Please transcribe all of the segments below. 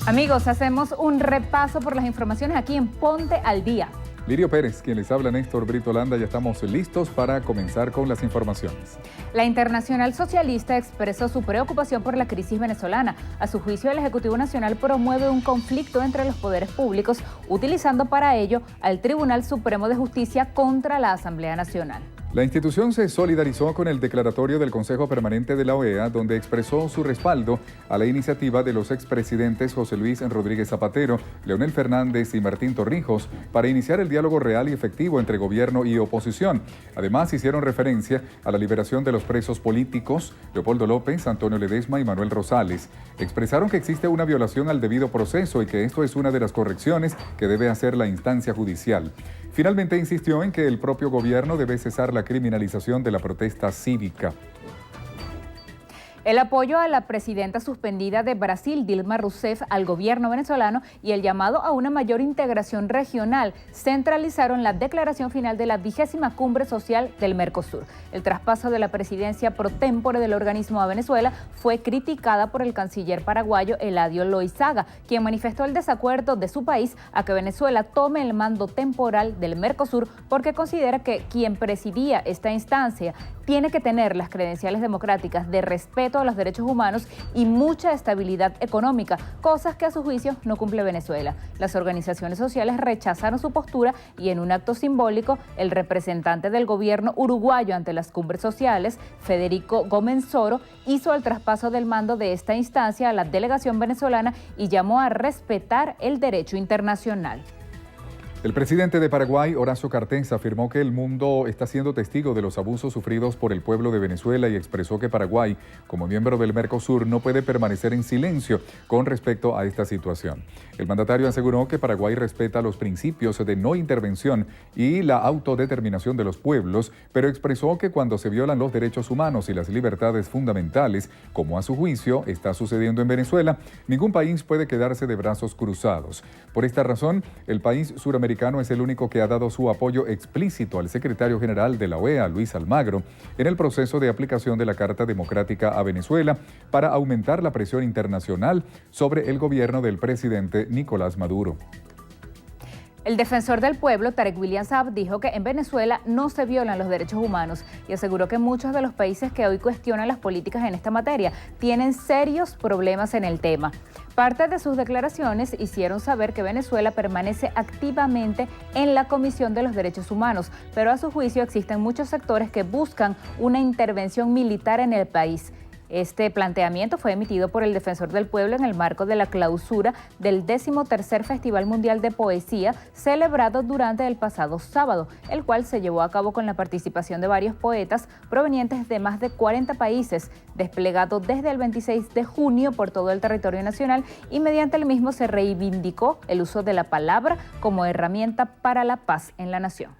Amigos, hacemos un repaso por las informaciones aquí en Ponte al Día. Lirio Pérez, quien les habla, Néstor Brito Landa, ya estamos listos para comenzar con las informaciones. La Internacional Socialista expresó su preocupación por la crisis venezolana. A su juicio, el Ejecutivo Nacional promueve un conflicto entre los poderes públicos, utilizando para ello al Tribunal Supremo de Justicia contra la Asamblea Nacional. La institución se solidarizó con el declaratorio del Consejo Permanente de la OEA, donde expresó su respaldo a la iniciativa de los expresidentes José Luis Rodríguez Zapatero, Leonel Fernández y Martín Torrijos para iniciar el diálogo real y efectivo entre gobierno y oposición. Además, hicieron referencia a la liberación de los presos políticos Leopoldo López, Antonio Ledesma y Manuel Rosales. Expresaron que existe una violación al debido proceso y que esto es una de las correcciones que debe hacer la instancia judicial. Finalmente insistió en que el propio gobierno debe cesar la criminalización de la protesta cívica. El apoyo a la presidenta suspendida de Brasil, Dilma Rousseff, al gobierno venezolano y el llamado a una mayor integración regional centralizaron la declaración final de la 20ª Cumbre Social del Mercosur. El traspaso de la presidencia pro tempore del organismo a Venezuela fue criticada por el canciller paraguayo Eladio Loizaga, quien manifestó el desacuerdo de su país a que Venezuela tome el mando temporal del Mercosur porque considera que quien presidía esta instancia tiene que tener las credenciales democráticas de respeto a los derechos humanos y mucha estabilidad económica, cosas que a su juicio no cumple Venezuela. Las organizaciones sociales rechazaron su postura y en un acto simbólico, el representante del gobierno uruguayo ante las cumbres sociales, Federico Gómez Soro, hizo el traspaso del mando de esta instancia a la delegación venezolana y llamó a respetar el derecho internacional. El presidente de Paraguay, Horacio Cartes, afirmó que el mundo está siendo testigo de los abusos sufridos por el pueblo de Venezuela y expresó que Paraguay, como miembro del Mercosur, no puede permanecer en silencio con respecto a esta situación. El mandatario aseguró que Paraguay respeta los principios de no intervención y la autodeterminación de los pueblos, pero expresó que cuando se violan los derechos humanos y las libertades fundamentales, como a su juicio está sucediendo en Venezuela, ningún país puede quedarse de brazos cruzados. Por esta razón, el país suramericano es el único que ha dado su apoyo explícito al secretario general de la OEA, Luis Almagro, en el proceso de aplicación de la Carta Democrática a Venezuela para aumentar la presión internacional sobre el gobierno del presidente Nicolás Maduro. El defensor del pueblo, Tarek William Saab, dijo que en Venezuela no se violan los derechos humanos y aseguró que muchos de los países que hoy cuestionan las políticas en esta materia tienen serios problemas en el tema. Parte de sus declaraciones hicieron saber que Venezuela permanece activamente en la Comisión de los Derechos Humanos, pero a su juicio existen muchos sectores que buscan una intervención militar en el país. Este planteamiento fue emitido por el Defensor del Pueblo en el marco de la clausura del 13º Festival Mundial de Poesía celebrado durante el pasado sábado, el cual se llevó a cabo con la participación de varios poetas provenientes de más de 40 países, desplegado desde el 26 de junio por todo el territorio nacional y mediante el mismo se reivindicó el uso de la palabra como herramienta para la paz en la nación.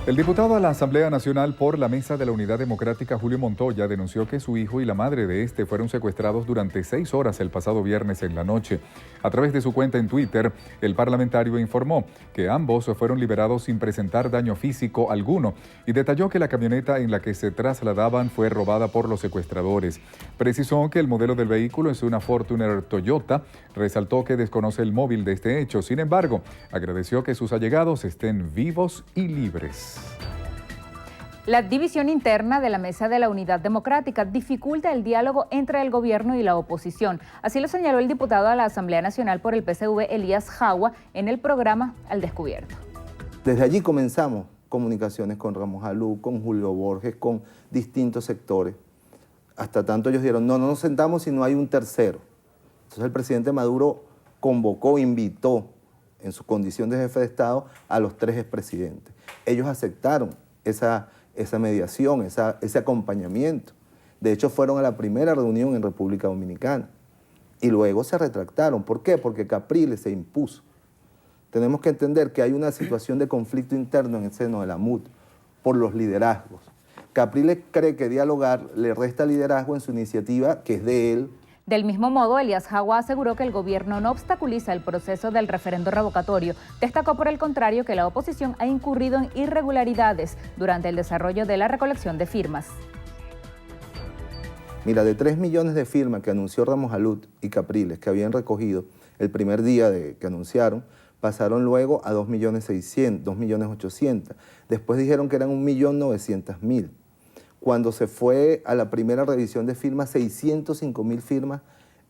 El diputado a la Asamblea Nacional por la Mesa de la Unidad Democrática, Julio Montoya, denunció que su hijo y la madre de este fueron secuestrados durante 6 horas el pasado viernes en la noche. A través de su cuenta en Twitter, el parlamentario informó que ambos fueron liberados sin presentar daño físico alguno y detalló que la camioneta en la que se trasladaban fue robada por los secuestradores. Precisó que el modelo del vehículo es una Fortuner Toyota. Resaltó que desconoce el móvil de este hecho. Sin embargo, agradeció que sus allegados estén vivos y libres. La división interna de la Mesa de la Unidad Democrática dificulta el diálogo entre el gobierno y la oposición. Así lo señaló el diputado a la Asamblea Nacional por el PSV, Elías Jagua, en el programa Al Descubierto. Desde allí comenzamos comunicaciones con Ramos Alú, con Julio Borges, con distintos sectores. Hasta tanto ellos dijeron, no nos sentamos si no hay un tercero. Entonces el presidente Maduro convocó, invitó en su condición de jefe de Estado a los 3 expresidentes. Ellos aceptaron esa mediación, ese acompañamiento. De hecho, fueron a la primera reunión en República Dominicana y luego se retractaron. ¿Por qué? Porque Capriles se impuso. Tenemos que entender que hay una situación de conflicto interno en el seno de la MUD por los liderazgos. Capriles cree que dialogar le resta liderazgo en su iniciativa, que es de él. Del mismo modo, Elías Jagua aseguró que el gobierno no obstaculiza el proceso del referendo revocatorio. Destacó por el contrario que la oposición ha incurrido en irregularidades durante el desarrollo de la recolección de firmas. Mira, de 3 millones de firmas que anunció Ramos Alut y Capriles, que habían recogido el primer día que anunciaron, pasaron luego a 2.600.000, 2.800.000. Después dijeron que eran 1.900.000. Cuando se fue a la primera revisión de firmas, 605.000 firmas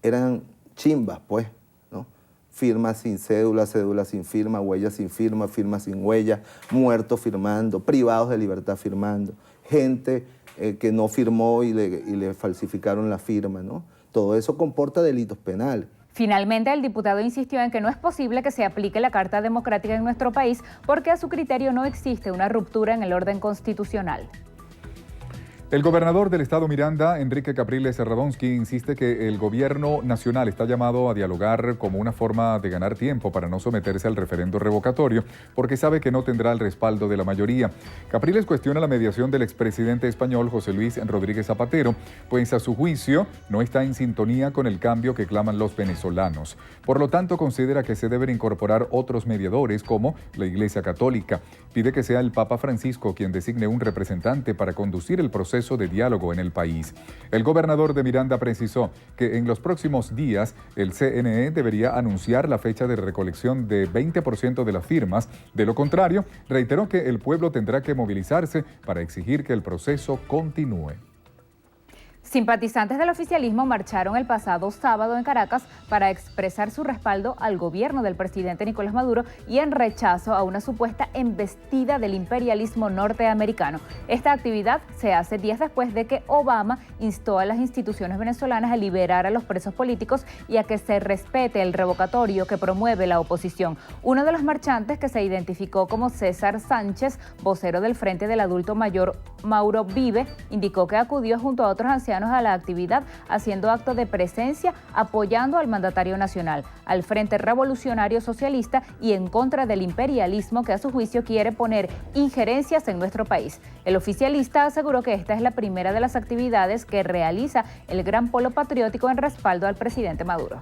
eran chimbas, pues, ¿no? Firmas sin cédula, cédula sin firma, huellas sin firma, firmas sin huella, muertos firmando, privados de libertad firmando, gente que no firmó y le falsificaron la firma, ¿no? Todo eso comporta delitos penales. Finalmente, el diputado insistió en que no es posible que se aplique la Carta Democrática en nuestro país porque a su criterio no existe una ruptura en el orden constitucional. El gobernador del estado Miranda, Enrique Capriles Radonsky, insiste que el gobierno nacional está llamado a dialogar como una forma de ganar tiempo para no someterse al referendo revocatorio, porque sabe que no tendrá el respaldo de la mayoría. Capriles cuestiona la mediación del expresidente español José Luis Rodríguez Zapatero, pues a su juicio no está en sintonía con el cambio que claman los venezolanos. Por lo tanto, considera que se deben incorporar otros mediadores como la Iglesia Católica. Pide que sea el Papa Francisco quien designe un representante para conducir el proceso de diálogo en el país. El gobernador de Miranda precisó que en los próximos días el CNE debería anunciar la fecha de recolección de 20% de las firmas. De lo contrario, reiteró que el pueblo tendrá que movilizarse para exigir que el proceso continúe. Simpatizantes del oficialismo marcharon el pasado sábado en Caracas para expresar su respaldo al gobierno del presidente Nicolás Maduro y en rechazo a una supuesta embestida del imperialismo norteamericano. Esta actividad se hace días después de que Obama instó a las instituciones venezolanas a liberar a los presos políticos y a que se respete el revocatorio que promueve la oposición. Uno de los marchantes, que se identificó como César Sánchez, vocero del Frente del Adulto Mayor Mauro Vive, indicó que acudió junto a otros ancianos a la actividad haciendo acto de presencia apoyando al mandatario nacional, al Frente Revolucionario Socialista y en contra del imperialismo que a su juicio quiere poner injerencias en nuestro país. El oficialista aseguró que esta es la primera de las actividades que realiza el Gran Polo Patriótico en respaldo al presidente Maduro.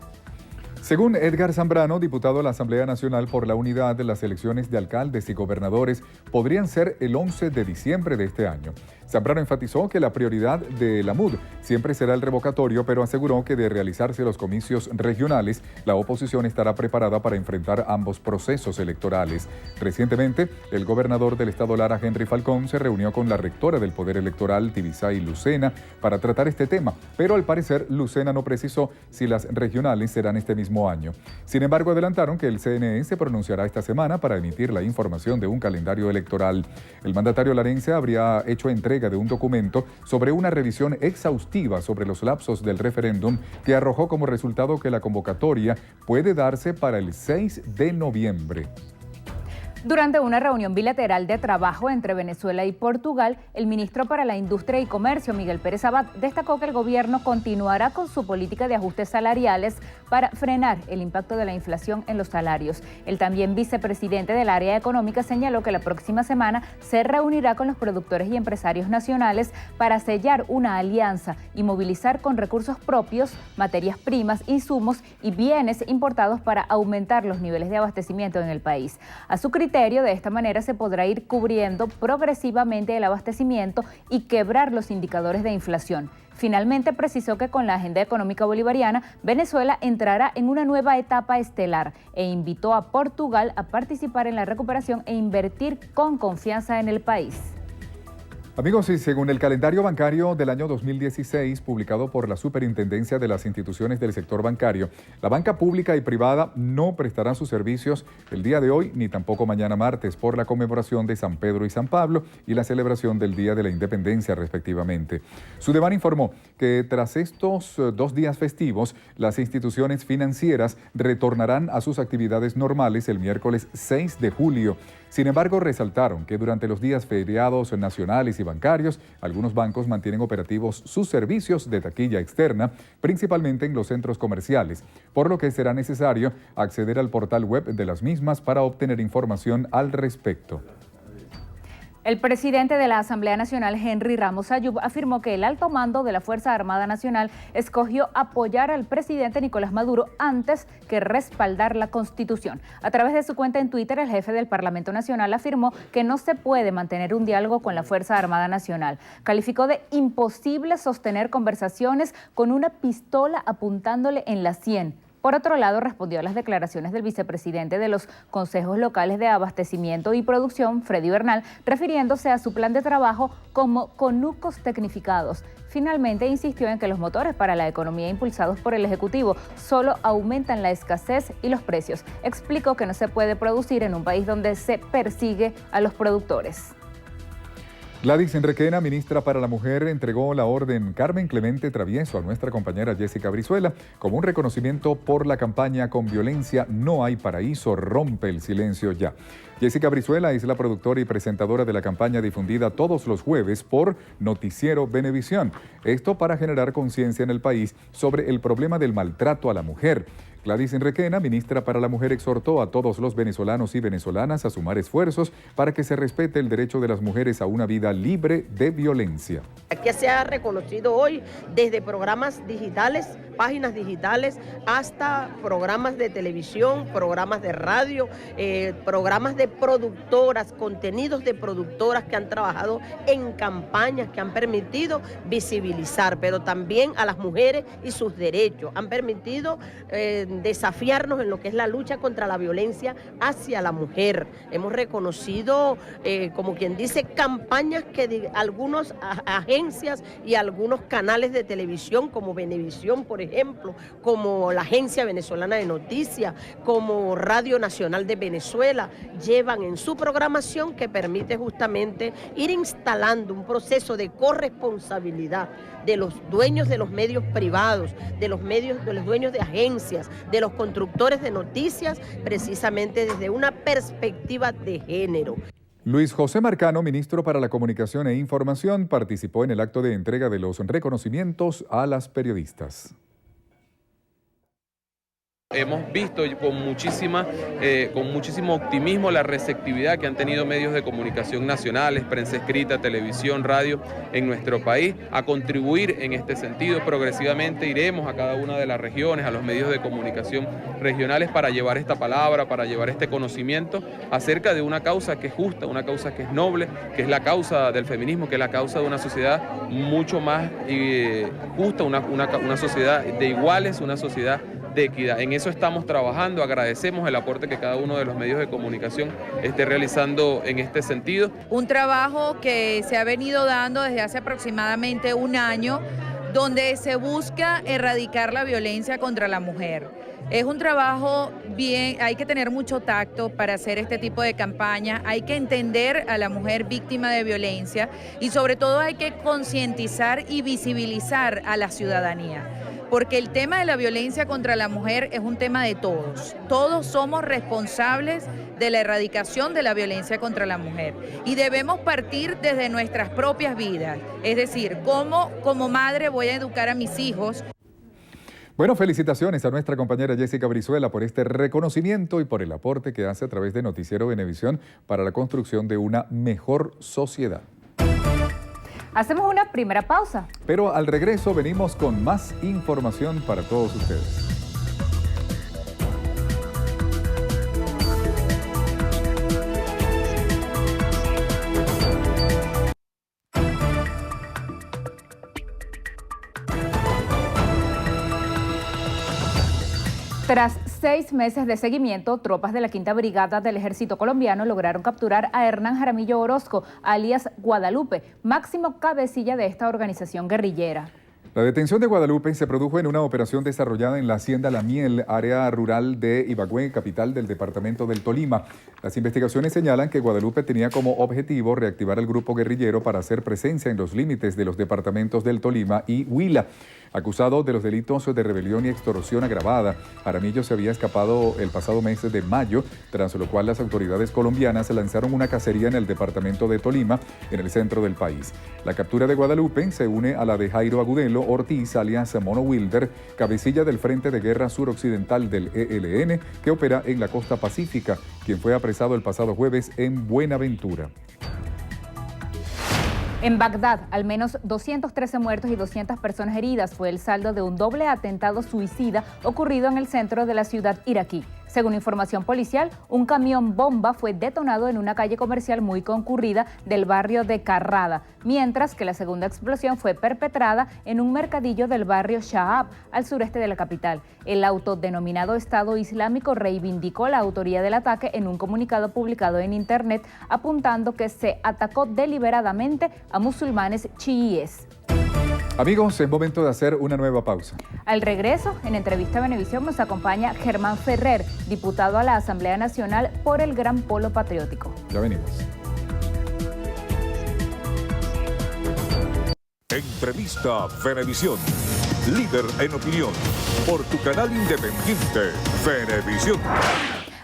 Según Edgar Zambrano, diputado a la Asamblea Nacional por la Unidad, las elecciones de alcaldes y gobernadores podrían ser el 11 de diciembre de este año. Zambrano enfatizó que la prioridad de la MUD siempre será el revocatorio, pero aseguró que de realizarse los comicios regionales, la oposición estará preparada para enfrentar ambos procesos electorales. Recientemente, el gobernador del estado Lara, Henry Falcón, se reunió con la rectora del Poder Electoral, Tibisay Lucena, para tratar este tema, pero al parecer Lucena no precisó si las regionales serán este mismo año. Sin embargo, adelantaron que el CNE se pronunciará esta semana para emitir la información de un calendario electoral. El mandatario larense habría hecho entrega de un documento sobre una revisión exhaustiva sobre los lapsos del referéndum que arrojó como resultado que la convocatoria puede darse para el 6 de noviembre. Durante una reunión bilateral de trabajo entre Venezuela y Portugal, el ministro para la Industria y Comercio, Miguel Pérez Abad, destacó que el gobierno continuará con su política de ajustes salariales para frenar el impacto de la inflación en los salarios. El también vicepresidente del área económica señaló que la próxima semana se reunirá con los productores y empresarios nacionales para sellar una alianza y movilizar con recursos propios, materias primas, insumos y bienes importados para aumentar los niveles de abastecimiento en el país. A su criterio, de esta manera se podrá ir cubriendo progresivamente el abastecimiento y quebrar los indicadores de inflación. Finalmente precisó que con la agenda económica bolivariana, Venezuela entrará en una nueva etapa estelar e invitó a Portugal a participar en la recuperación e invertir con confianza en el país. Amigos, y según el calendario bancario del año 2016, publicado por la Superintendencia de las Instituciones del Sector Bancario, la banca pública y privada no prestarán sus servicios el día de hoy ni tampoco mañana martes por la conmemoración de San Pedro y San Pablo y la celebración del Día de la Independencia, respectivamente. Sudeban informó que tras estos 2 días festivos, las instituciones financieras retornarán a sus actividades normales el miércoles 6 de julio. Sin embargo, resaltaron que durante los días feriados nacionales y bancarios, algunos bancos mantienen operativos sus servicios de taquilla externa, principalmente en los centros comerciales, por lo que será necesario acceder al portal web de las mismas para obtener información al respecto. El presidente de la Asamblea Nacional, Henry Ramos Ayub, afirmó que el alto mando de la Fuerza Armada Nacional escogió apoyar al presidente Nicolás Maduro antes que respaldar la Constitución. A través de su cuenta en Twitter, el jefe del Parlamento Nacional afirmó que no se puede mantener un diálogo con la Fuerza Armada Nacional. Calificó de imposible sostener conversaciones con una pistola apuntándole en la sien. Por otro lado, respondió a las declaraciones del vicepresidente de los consejos locales de abastecimiento y producción, Freddy Bernal, refiriéndose a su plan de trabajo como conucos tecnificados. Finalmente, insistió en que los motores para la economía impulsados por el Ejecutivo solo aumentan la escasez y los precios. Explicó que no se puede producir en un país donde se persigue a los productores. Gladys Enriquena, ministra para la Mujer, entregó la orden Carmen Clemente Travieso a nuestra compañera Jessica Brizuela como un reconocimiento por la campaña Con violencia no hay paraíso, rompe el silencio ya. Jessica Brizuela es la productora y presentadora de la campaña difundida todos los jueves por Noticiero Venevisión. Esto para generar conciencia en el país sobre el problema del maltrato a la mujer. Gladys Enriquena, ministra para la Mujer, exhortó a todos los venezolanos y venezolanas a sumar esfuerzos para que se respete el derecho de las mujeres a una vida libre de violencia. Aquí se ha reconocido hoy desde programas digitales, páginas digitales, hasta programas de televisión, programas de radio, programas de productoras, contenidos de productoras que han trabajado en campañas que han permitido visibilizar, pero también a las mujeres y sus derechos. Han permitido desafiarnos en lo que es la lucha contra la violencia hacia la mujer. Hemos reconocido, como quien dice, campañas que algunas agencias y algunos canales de televisión como Venevisión, por ejemplo, como la Agencia Venezolana de Noticias, como Radio Nacional de Venezuela, llevan en su programación que permite justamente ir instalando un proceso de corresponsabilidad de los dueños de los medios privados, de los dueños de agencias, de los constructores de noticias, precisamente desde una perspectiva de género. Luis José Marcano, ministro para la Comunicación e Información, participó en el acto de entrega de los reconocimientos a las periodistas. Hemos visto con muchísimo optimismo la receptividad que han tenido medios de comunicación nacionales, prensa escrita, televisión, radio en nuestro país, a contribuir en este sentido. Progresivamente iremos a cada una de las regiones, a los medios de comunicación regionales para llevar esta palabra, para llevar este conocimiento acerca de una causa que es justa, una causa que es noble, que es la causa del feminismo, que es la causa de una sociedad mucho más justa, una sociedad de iguales, una sociedad de equidad. En eso estamos trabajando, agradecemos el aporte que cada uno de los medios de comunicación esté realizando en este sentido. Un trabajo que se ha venido dando desde hace aproximadamente un año, donde se busca erradicar la violencia contra la mujer. Es un trabajo bien, hay que tener mucho tacto para hacer este tipo de campaña, hay que entender a la mujer víctima de violencia y sobre todo hay que concientizar y visibilizar a la ciudadanía. Porque el tema de la violencia contra la mujer es un tema de todos. Todos somos responsables de la erradicación de la violencia contra la mujer. Y debemos partir desde nuestras propias vidas. Es decir, cómo como madre voy a educar a mis hijos. Bueno, felicitaciones a nuestra compañera Jessica Brizuela por este reconocimiento y por el aporte que hace a través de Noticiero Venevisión para la construcción de una mejor sociedad. Hacemos una primera pausa. Pero al regreso venimos con más información para todos ustedes. Tras 6 meses de seguimiento, tropas de la 5ª Brigada del Ejército Colombiano lograron capturar a Hernán Jaramillo Orozco, alias Guadalupe, máximo cabecilla de esta organización guerrillera. La detención de Guadalupe se produjo en una operación desarrollada en la Hacienda La Miel, área rural de Ibagüe, capital del departamento del Tolima. Las investigaciones señalan que Guadalupe tenía como objetivo reactivar el grupo guerrillero para hacer presencia en los límites de los departamentos del Tolima y Huila. Acusado de los delitos de rebelión y extorsión agravada, Jaramillo se había escapado el pasado mes de mayo, tras lo cual las autoridades colombianas lanzaron una cacería en el departamento de Tolima, en el centro del país. La captura de Guadalupe se une a la de Jairo Agudelo Ortiz, alias Mono Wilder, cabecilla del Frente de Guerra Suroccidental del ELN, que opera en la costa pacífica, quien fue apresado el pasado jueves en Buenaventura. En Bagdad, al menos 213 muertos y 200 personas heridas fue el saldo de un doble atentado suicida ocurrido en el centro de la ciudad iraquí. Según información policial, un camión bomba fue detonado en una calle comercial muy concurrida del barrio de Carrada, mientras que la segunda explosión fue perpetrada en un mercadillo del barrio Shahab, al sureste de la capital. El autodenominado Estado Islámico reivindicó la autoría del ataque en un comunicado publicado en Internet, apuntando que se atacó deliberadamente a musulmanes chiíes. Amigos, es momento de hacer una nueva pausa. Al regreso, en Entrevista a Venevisión nos acompaña Germán Ferrer, diputado a la Asamblea Nacional por el Gran Polo Patriótico. Ya venimos. Entrevista Venevisión, líder en opinión, por tu canal independiente, Venevisión.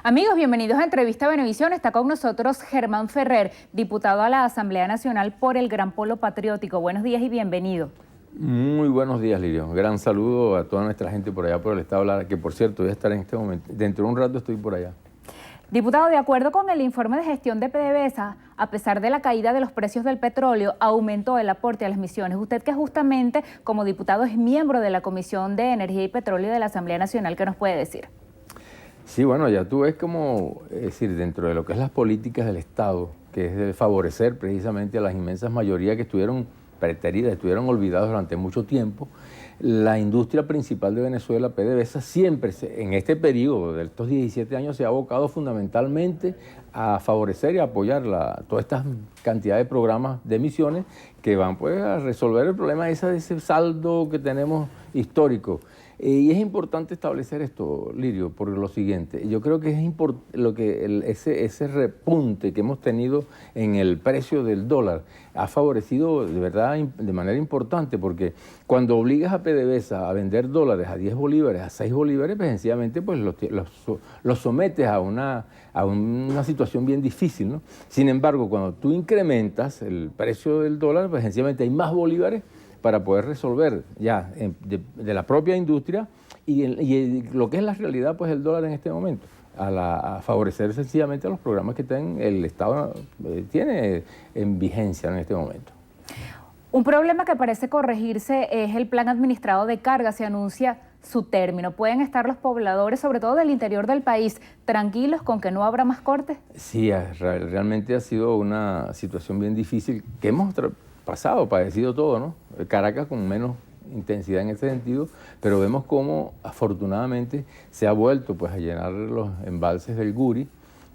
Amigos, bienvenidos a Entrevista a Venevisión. Está con nosotros Germán Ferrer, diputado a la Asamblea Nacional por el Gran Polo Patriótico. Buenos días y bienvenido. Muy buenos días, Lirio. Un gran saludo a toda nuestra gente por allá por el estado Lara, que por cierto voy a estar en este momento. Dentro de un rato estoy por allá. Diputado, de acuerdo con el informe de gestión de PDVSA, a pesar de la caída de los precios del petróleo, aumentó el aporte a las misiones. Usted, que justamente como diputado es miembro de la Comisión de Energía y Petróleo de la Asamblea Nacional, ¿qué nos puede decir? Sí, bueno, ya tú ves como, es decir, dentro de lo que es las políticas del Estado, que es de favorecer precisamente a las inmensas mayorías que estuvieron preteridas, estuvieron olvidadas durante mucho tiempo, la industria principal de Venezuela, PDVSA, siempre en este periodo de estos 17 años se ha abocado fundamentalmente a favorecer y a apoyar toda esta cantidad de programas de emisiones que van pues a resolver el problema de ese saldo que tenemos histórico. Y es importante establecer esto, Lirio, por lo siguiente. Yo creo que es ese repunte que hemos tenido en el precio del dólar ha favorecido de verdad de manera importante, porque cuando obligas a PDVSA a vender dólares a 10 bolívares, a 6 bolívares, pues sencillamente pues, los sometes a una situación bien difícil, ¿no? Sin embargo, cuando tú incrementas el precio del dólar, pues sencillamente hay más bolívares para poder resolver ya de la propia industria y lo que es la realidad pues el dólar en este momento, a favorecer sencillamente a los programas que el Estado tiene en vigencia en este momento. Un problema que parece corregirse es el plan administrado de carga. Se anuncia su término. ¿Pueden estar los pobladores, sobre todo del interior del país, tranquilos con que no habrá más cortes? Sí, realmente ha sido una situación bien difícil que hemos padecido todo, ¿no? Caracas con menos intensidad en ese sentido, pero vemos cómo afortunadamente se ha vuelto pues, a llenar los embalses del Guri,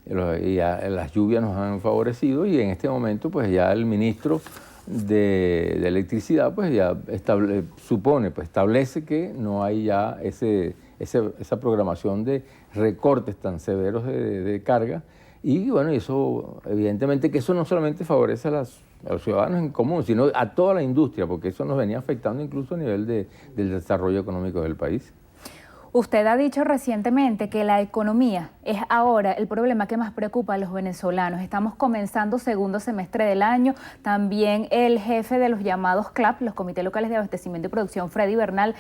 y las lluvias nos han favorecido y en este momento pues ya el ministro de Electricidad pues ya establece que no hay ya esa programación de recortes tan severos de carga y bueno, eso evidentemente que eso no solamente favorece a los ciudadanos en común, sino a toda la industria, porque eso nos venía afectando incluso a nivel del desarrollo económico del país. Usted ha dicho recientemente que la economía es ahora el problema que más preocupa a los venezolanos. Estamos comenzando segundo semestre del año. También el jefe de los llamados CLAP, los Comités Locales de Abastecimiento y Producción, Freddy Bernal,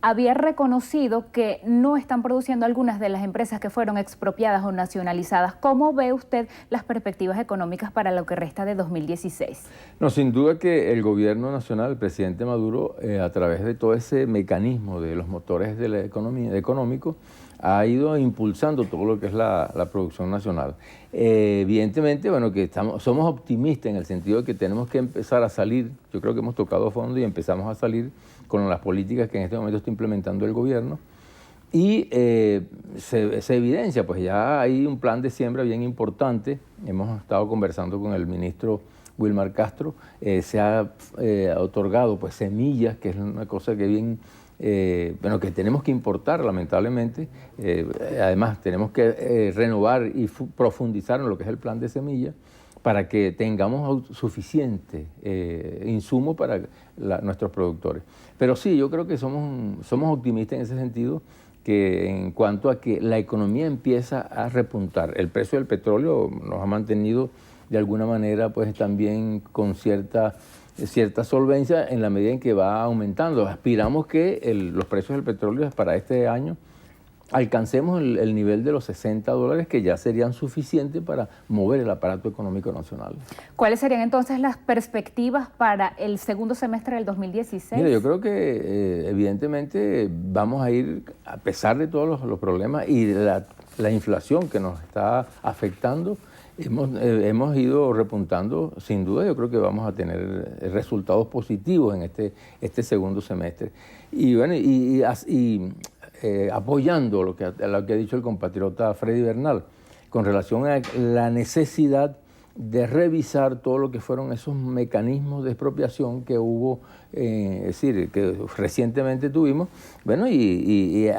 había reconocido que no están produciendo algunas de las empresas que fueron expropiadas o nacionalizadas. ¿Cómo ve usted las perspectivas económicas para lo que resta de 2016? No, sin duda que el gobierno nacional, el presidente Maduro, a través de todo ese mecanismo de los motores de la economía económico, ha ido impulsando todo lo que es la producción nacional. Evidentemente, bueno, que somos optimistas en el sentido de que tenemos que empezar a salir, yo creo que hemos tocado fondo y empezamos a salir con las políticas que en este momento está implementando el gobierno y se evidencia, pues ya hay un plan de siembra bien importante. Hemos estado conversando con el ministro Wilmar Castro, se ha otorgado pues semillas, que es una cosa que bien que tenemos que importar lamentablemente. Además tenemos que renovar y profundizar en lo que es el plan de semillas para que tengamos suficiente insumo para nuestros productores. Pero sí, yo creo que somos optimistas en ese sentido, que en cuanto a que la economía empieza a repuntar. El precio del petróleo nos ha mantenido de alguna manera pues también con cierta solvencia en la medida en que va aumentando. Aspiramos que los precios del petróleo para este año alcancemos el nivel de los $60 que ya serían suficientes para mover el aparato económico nacional. ¿Cuáles serían entonces las perspectivas para el segundo semestre del 2016? Mira, yo creo que evidentemente vamos a ir, a pesar de todos los problemas y de la inflación que nos está afectando, hemos ido repuntando, sin duda. Yo creo que vamos a tener resultados positivos en este segundo semestre. Y bueno, apoyando lo que ha dicho el compatriota Freddy Bernal, con relación a la necesidad de revisar todo lo que fueron esos mecanismos de expropiación que hubo, es decir, que recientemente tuvimos, bueno, y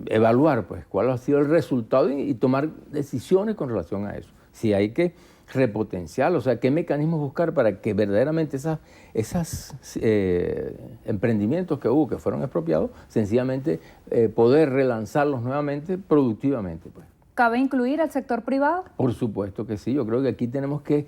evaluar pues cuál ha sido el resultado y tomar decisiones con relación a eso. Si hay que repotenciar, o sea, qué mecanismos buscar para que verdaderamente esos emprendimientos que hubo, que fueron expropiados, sencillamente poder relanzarlos nuevamente productivamente, pues. ¿Cabe incluir al sector privado? Por supuesto que sí. Yo creo que aquí tenemos que,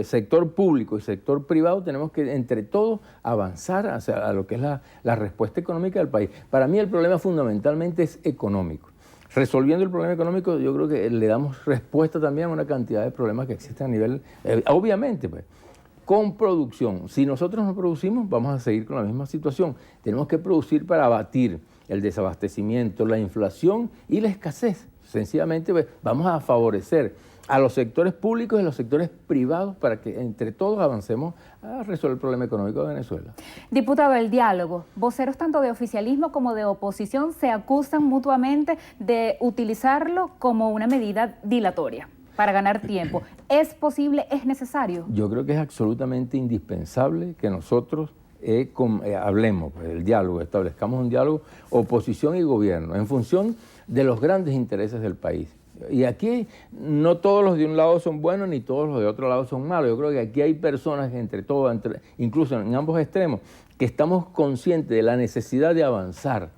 sector público y sector privado, tenemos que entre todos avanzar hacia a lo que es la respuesta económica del país. Para mí el problema fundamentalmente es económico. Resolviendo el problema económico, yo creo que le damos respuesta también a una cantidad de problemas que existen a nivel, obviamente, pues, con producción. Si nosotros no producimos, vamos a seguir con la misma situación. Tenemos que producir para abatir el desabastecimiento, la inflación y la escasez. Sencillamente, pues, vamos a favorecer a los sectores públicos y a los sectores privados para que entre todos avancemos a resolver el problema económico de Venezuela. Diputado, el diálogo. Voceros tanto de oficialismo como de oposición se acusan mutuamente de utilizarlo como una medida dilatoria para ganar tiempo. ¿Es posible? ¿Es necesario? Yo creo que es absolutamente indispensable que nosotros hablemos pues, del diálogo, establezcamos un diálogo oposición y gobierno en función de los grandes intereses del país. Y aquí no todos los de un lado son buenos ni todos los de otro lado son malos. Yo creo que aquí hay personas entre todos, incluso en ambos extremos, que estamos conscientes de la necesidad de avanzar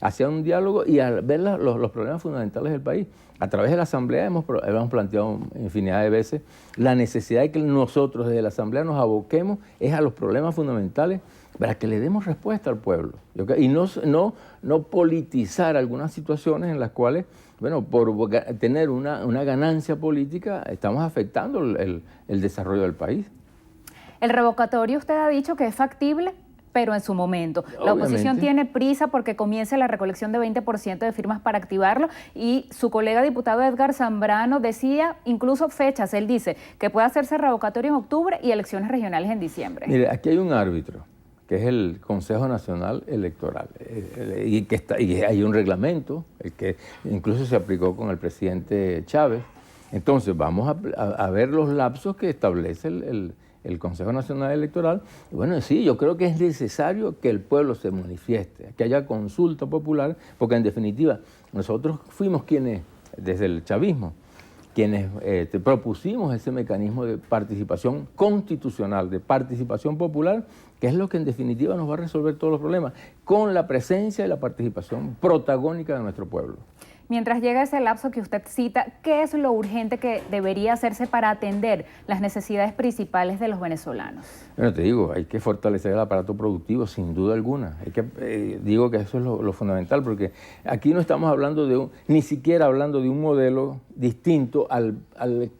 hacia un diálogo y a ver los problemas fundamentales del país. A través de la Asamblea hemos planteado infinidad de veces la necesidad de que nosotros desde la Asamblea nos aboquemos es a los problemas fundamentales para que le demos respuesta al pueblo. Y no politizar algunas situaciones en las cuales, bueno, por tener una ganancia política, estamos afectando el desarrollo del país. El revocatorio usted ha dicho que es factible, pero en su momento. La oposición tiene prisa porque comience la recolección de 20% de firmas para activarlo y su colega diputado Edgar Zambrano decía incluso fechas. Él dice que puede hacerse revocatorio en octubre y elecciones regionales en diciembre. Mire, aquí hay un árbitro, que es el Consejo Nacional Electoral, y hay un reglamento, el que incluso se aplicó con el presidente Chávez. Entonces vamos a ver los lapsos que establece el Consejo Nacional Electoral. Y bueno, sí, yo creo que es necesario que el pueblo se manifieste, que haya consulta popular, porque en definitiva nosotros fuimos quienes, desde el chavismo, quienes propusimos ese mecanismo de participación constitucional, de participación popular, que es lo que en definitiva nos va a resolver todos los problemas, con la presencia y la participación protagónica de nuestro pueblo. Mientras llega ese lapso que usted cita, ¿qué es lo urgente que debería hacerse para atender las necesidades principales de los venezolanos? Bueno, te digo, hay que fortalecer el aparato productivo, sin duda alguna. Digo que eso es lo fundamental, porque aquí no estamos hablando ni siquiera hablando de un modelo distinto al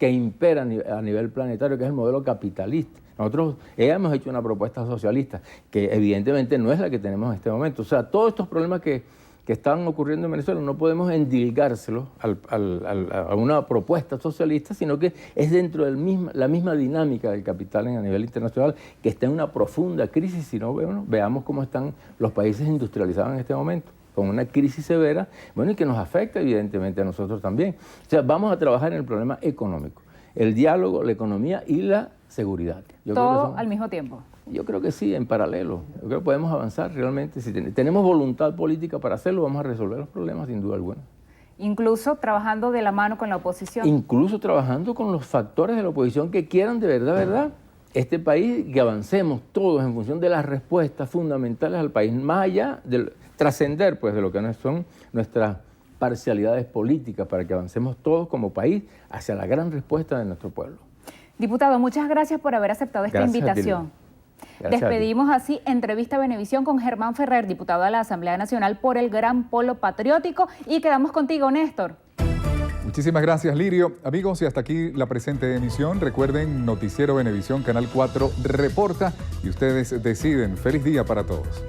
que impera a nivel planetario, que es el modelo capitalista. Nosotros hemos hecho una propuesta socialista, que evidentemente no es la que tenemos en este momento. O sea, todos estos problemas que están ocurriendo en Venezuela no podemos endilgárselos a una propuesta socialista, sino que es dentro de la misma dinámica del capital a nivel internacional, que está en una profunda crisis. Si no, veamos cómo están los países industrializados en este momento, con una crisis severa, bueno, y que nos afecta evidentemente a nosotros también. O sea, vamos a trabajar en el problema económico, el diálogo, la economía y la seguridad. ¿Todo al mismo tiempo? Yo creo que sí, en paralelo. Yo creo que podemos avanzar realmente. Si tenemos voluntad política para hacerlo, vamos a resolver los problemas sin duda alguna. Incluso trabajando de la mano con la oposición. Incluso trabajando con los factores de la oposición que quieran de verdad, este país, que avancemos todos en función de las respuestas fundamentales al país, más allá de trascender pues, de lo que no son nuestras parcialidades políticas, para que avancemos todos como país hacia la gran respuesta de nuestro pueblo. Diputado, muchas gracias por haber aceptado esta invitación. Despedimos así Entrevista Venevisión con Germán Ferrer, diputado a la Asamblea Nacional por el Gran Polo Patriótico, y quedamos contigo, Néstor. Muchísimas gracias, Lirio. Amigos, y hasta aquí la presente emisión. Recuerden, Noticiero Venevisión, Canal 4 reporta y ustedes deciden. Feliz día para todos.